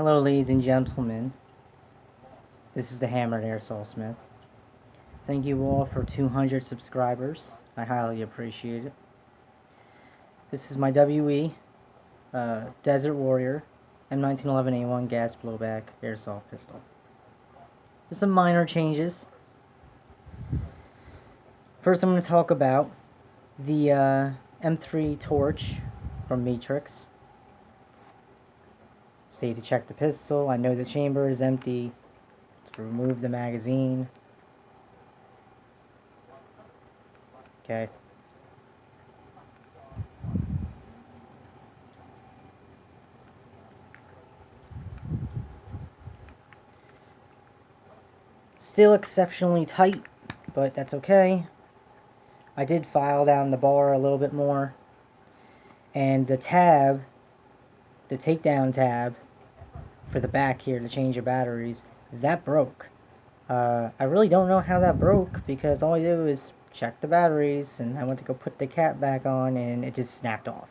Hello, ladies and gentlemen. This is the Hammered Airsoft Smith. Thank you all for 200 subscribers. I highly appreciate it. This is my WE Desert Warrior M1911A1 gas blowback airsoft pistol. There's some minor changes. First, I'm going to talk about the M3 torch from Matrix. Say to check the pistol. I know the chamber is empty. To remove the magazine. Okay. Still exceptionally tight, but that's okay. I did file down the bar a little bit more. And the tab, the takedown tab for the back here to change your batteries, that broke. I really don't know how that broke because all I did was check the batteries and I went to go put the cap back on and it just snapped off.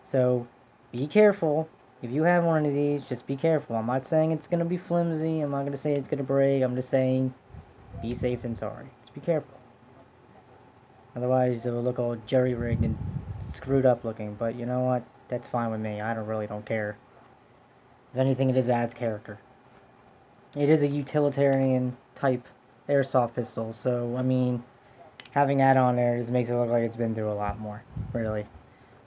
So be careful. If you have one of these, just be careful. I'm not saying it's going to be flimsy. I'm not going to say it's going to break. I'm just saying be safe than sorry. Just be careful. Otherwise, it will look all jerry-rigged and screwed up looking. But you know what? That's fine with me. I really don't care. If anything, it just adds character. It is a utilitarian type airsoft pistol. So, I mean, having that on there just makes it look like it's been through a lot more. Really.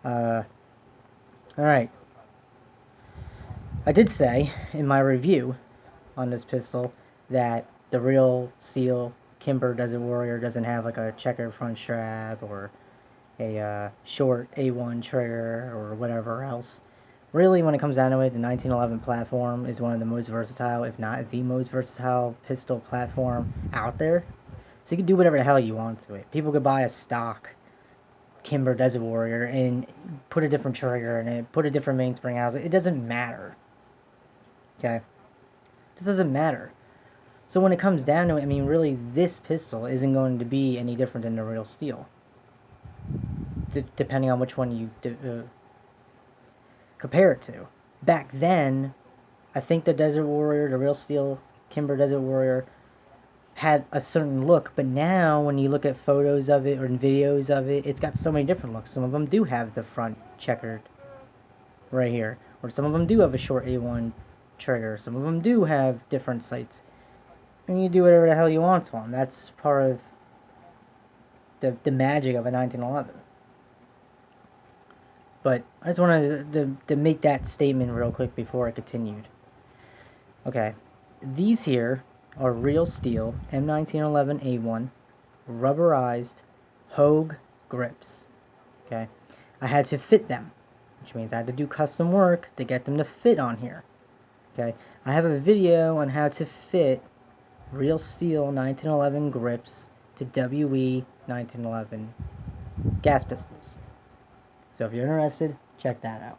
Alright. I did say in my review on this pistol that the real steel Kimber Desert Warrior doesn't have like a checkered front strap or a short A1 trigger or whatever else. Really, when it comes down to it, the 1911 platform is one of the most versatile, if not the most versatile pistol platform out there. So you can do whatever the hell you want to it. People could buy a stock Kimber Desert Warrior and put a different trigger in it, put a different mainspring housing. It doesn't matter. Okay? It just doesn't matter. So when it comes down to it, I mean, really, this pistol isn't going to be any different than the real steel. Depending on which one you compare it to. Back then, I think the Desert Warrior, the real steel Kimber Desert Warrior, had a certain look, but now when you look at photos of it or in videos of it, it's got so many different looks. Some of them do have the front checkered right here, or some of them do have a short A1 trigger. Some of them do have different sights. And you do whatever the hell you want to them. That's part of the magic of a 1911. But I just wanted to make that statement real quick before I continued. Okay, these here are real steel M1911A1 rubberized Hogue grips. Okay, I had to fit them, which means I had to do custom work to get them to fit on here. Okay, I have a video on how to fit real steel 1911 grips to WE 1911 gas pistols. So if you're interested, check that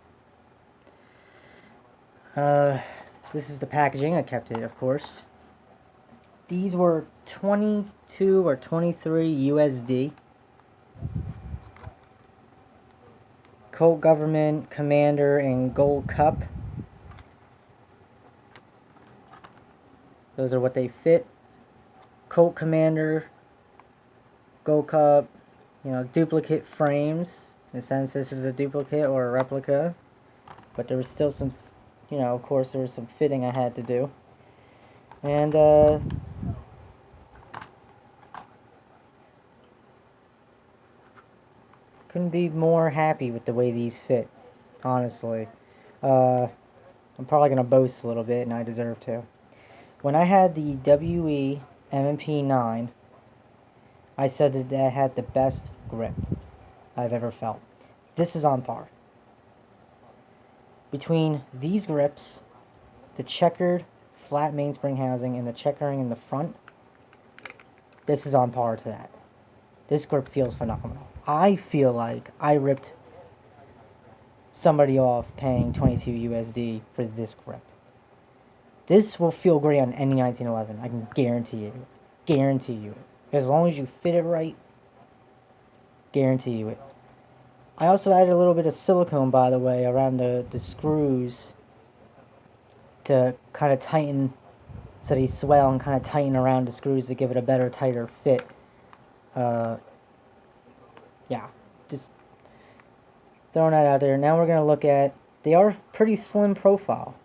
out. This is the packaging. I kept it, of course. These were 22 or 23 USD. Colt Government, Commander, and Gold Cup. Those are what they fit. Colt Commander, Gold Cup, you know, duplicate frames. In a sense, this is a duplicate or a replica. But there was still some, you know, of course, there was some fitting I had to do. And, couldn't be more happy with the way these fit, honestly. I'm probably going to boast a little bit, and I deserve to. When I had the WE M&P9, I said that I had the best grip I've ever felt. This is on par. Between these grips, the checkered flat mainspring housing and the checkering in the front, this is on par to that. This grip feels phenomenal. I feel like I ripped somebody off paying 22 USD for this grip. This will feel great on any 1911. I can guarantee you. Guarantee you it. As long as you fit it right, guarantee you it. I also added a little bit of silicone, by the way, around the screws to kind of tighten, so they swell and kind of tighten around the screws to give it a better, tighter fit. Yeah, just throwing that out there. Now we're going to look at, they are pretty slim profile.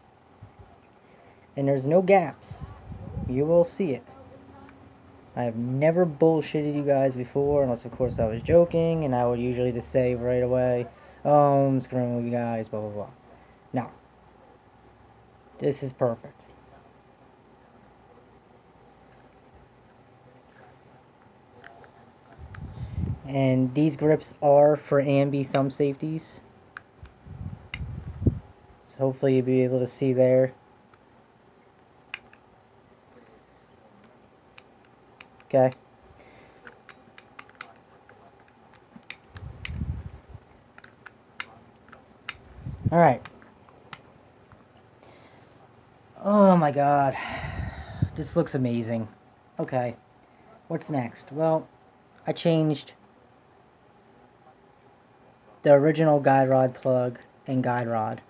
And there's no gaps. You will see it. I have never bullshitted you guys before, unless of course I was joking, and I would usually just say right away, oh, I'm screwing with you guys, blah blah blah. No. This is perfect. And these grips are for ambi thumb safeties. So hopefully you'll be able to see there. Okay. Alright. Oh my god. This looks amazing. Okay. What's next? Well, I changed the original guide rod plug and guide rod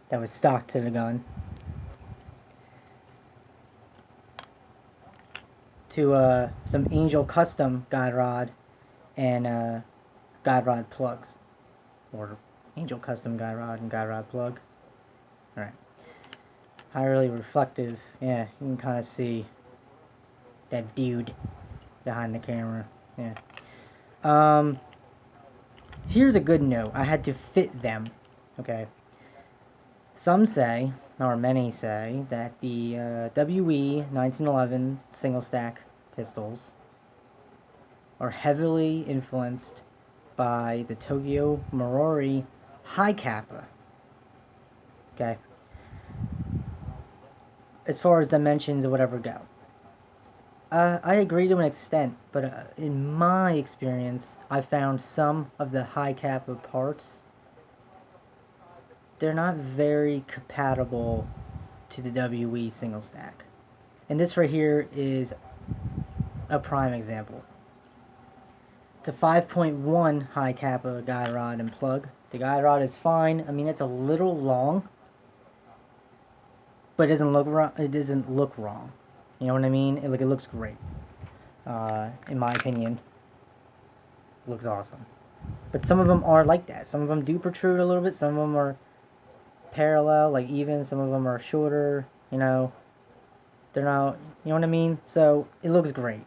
that was stock to the gun to some Angel custom guide rod and guide rod plugs, or Angel custom guide rod and guide rod plug. Alright, highly reflective. Yeah, you can kind of see that dude behind the camera. Yeah. Here's a good note. I had to fit them. Okay. Some say, or many say, that the WE 1911 single stack pistols are heavily influenced by the Tokyo Marori high kappa. Okay. As far as dimensions or whatever go. I agree to an extent, but in my experience, I found some of the high kappa parts, they're not very compatible to the WE single stack. And this right here is a prime example. It's a 5.1 high kappa guide rod and plug. The guide rod is fine. I mean, it's a little long, but it doesn't look wrong. It doesn't look wrong. You know what I mean? It looks great. In my opinion, it looks awesome. But some of them are like that. Some of them do protrude a little bit. Some of them are parallel, like even. Some of them are shorter. You know, they're not. You know what I mean? So it looks great.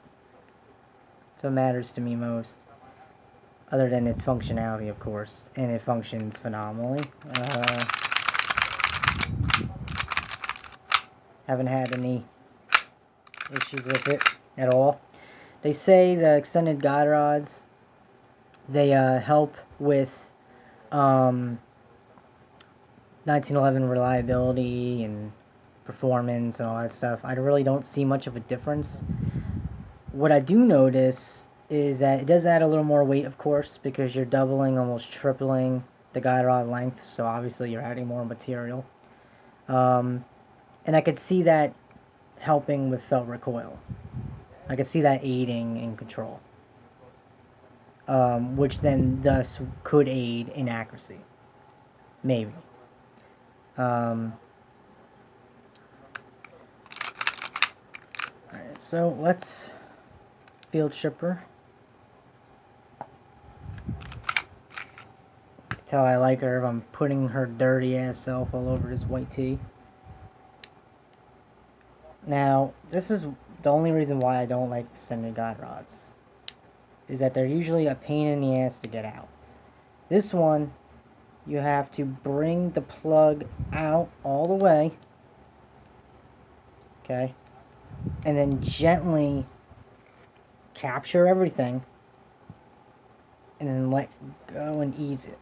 So it matters to me most. Other than its functionality, of course, and it functions phenomenally. Haven't had any issues with it at all. They say the extended guide rods, they help with 1911 reliability and performance and all that stuff. I really don't see much of a difference. What I do notice is that it does add a little more weight, of course, because you're doubling, almost tripling the guide rod length, so obviously you're adding more material. And I could see that helping with felt recoil. I could see that aiding in control. Which then thus could aid in accuracy. Maybe. Alright, so let's field shipper. Tell I like her if I'm putting her dirty ass self all over this white tee. Now, this is the only reason why I don't like extended guide rods, is that they're usually a pain in the ass to get out. This one, you have to bring the plug out all the way, okay, and then gently capture everything, and then let go and ease it,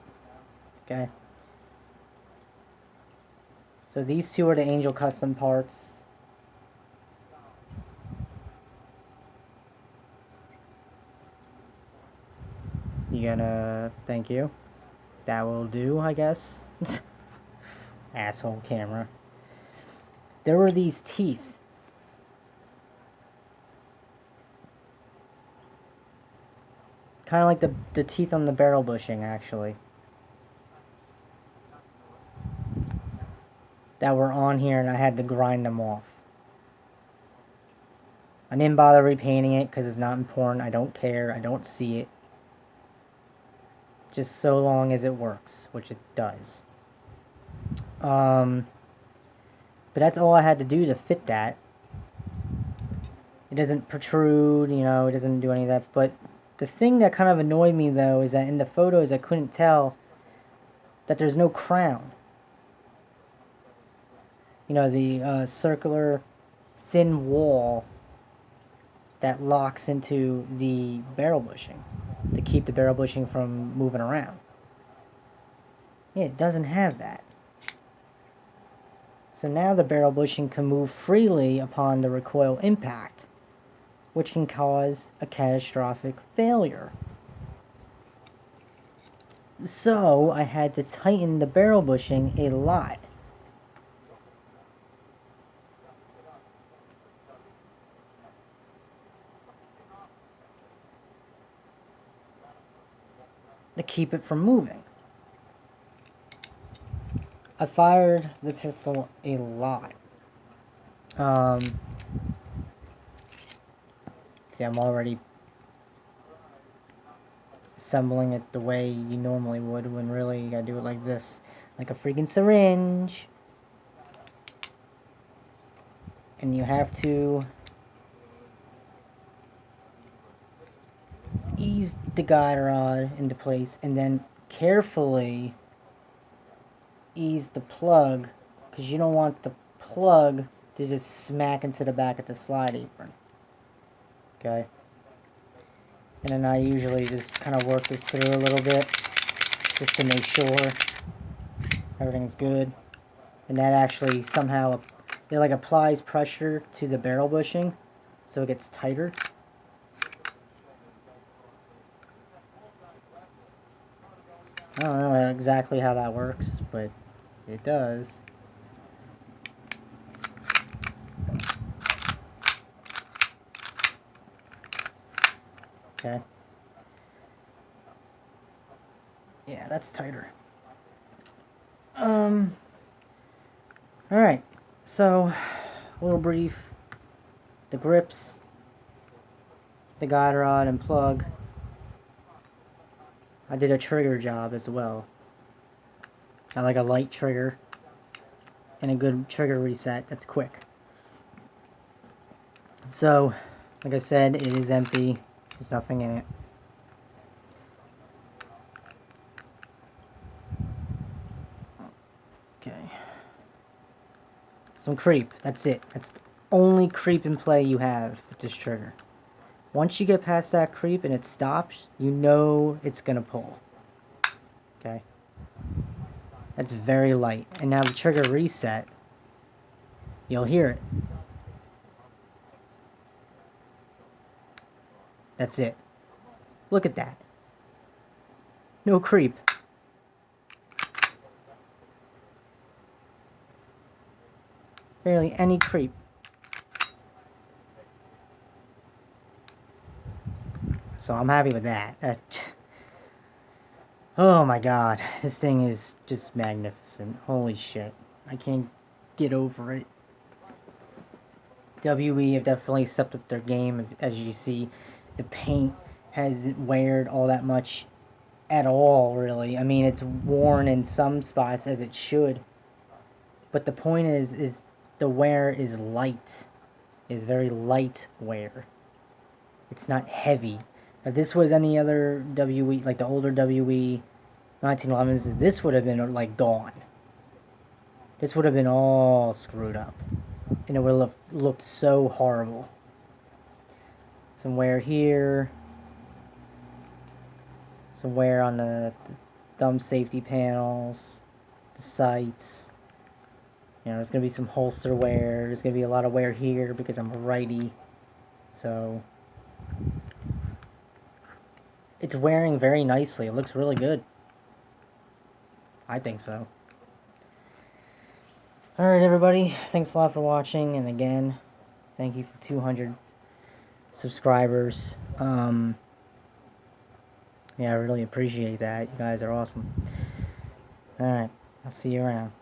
okay. So these two are the Angel custom parts. You gonna, thank you. That will do, I guess. Asshole camera. There were these teeth. Kind of like the teeth on the barrel bushing, actually. that were on here, and I had to grind them off. I didn't bother repainting it because it's not important. I don't care. I don't see it. Just so long as it works, which it does. But that's all I had to do to fit that. It doesn't protrude, you know, it doesn't do any of that. But the thing that kind of annoyed me, though, is that in the photos I couldn't tell that there's no crown. You know, the circular thin wall that locks into the barrel bushing to keep the barrel bushing from moving around. Yeah, it doesn't have that. So now the barrel bushing can move freely upon the recoil impact, which can cause a catastrophic failure. So I had to tighten the barrel bushing a lot. To keep it from moving. I fired the pistol a lot. See, I'm already assembling it the way you normally would, when really you gotta do it like this. Like a freaking syringe. And you have to ease the guide rod into place and then carefully ease the plug, because you don't want the plug to just smack into the back of the slide apron. Okay? And then I usually just kind of work this through a little bit just to make sure everything's good. And that actually somehow, it like applies pressure to the barrel bushing so it gets tighter. I don't know exactly how that works, but it does. Okay. Yeah, that's tighter. Alright. So, a little brief. The grips, the guide rod and plug. I did a trigger job as well. I like a light trigger and a good trigger reset that's quick. So, like I said, it is empty. There's nothing in it. Okay. Some creep. That's it. That's the only creep in play you have with this trigger. Once you get past that creep and it stops, you know it's gonna pull. Okay? That's very light. And now the trigger reset, you'll hear it. That's it. Look at that. No creep. Barely any creep. So I'm happy with that. Oh my god, this thing is just magnificent. Holy shit. I can't get over it. WE have definitely stepped up their game. As you see, the paint hasn't weared all that much at all, really. I mean, it's worn in some spots, as it should. But the point is the wear is light. It's very light wear. It's not heavy. If this was any other WE, like the older WE 1911s, this would have been like gone. This would have been all screwed up. And it would have looked so horrible. Some wear here. Some wear on the thumb safety panels. The sights. You know, there's going to be some holster wear. There's going to be a lot of wear here because I'm a righty. So it's wearing very nicely. It looks really good. I think so. Alright, everybody. Thanks a lot for watching. And again, thank you for 200 subscribers. Yeah, I really appreciate that. You guys are awesome. Alright, I'll see you around.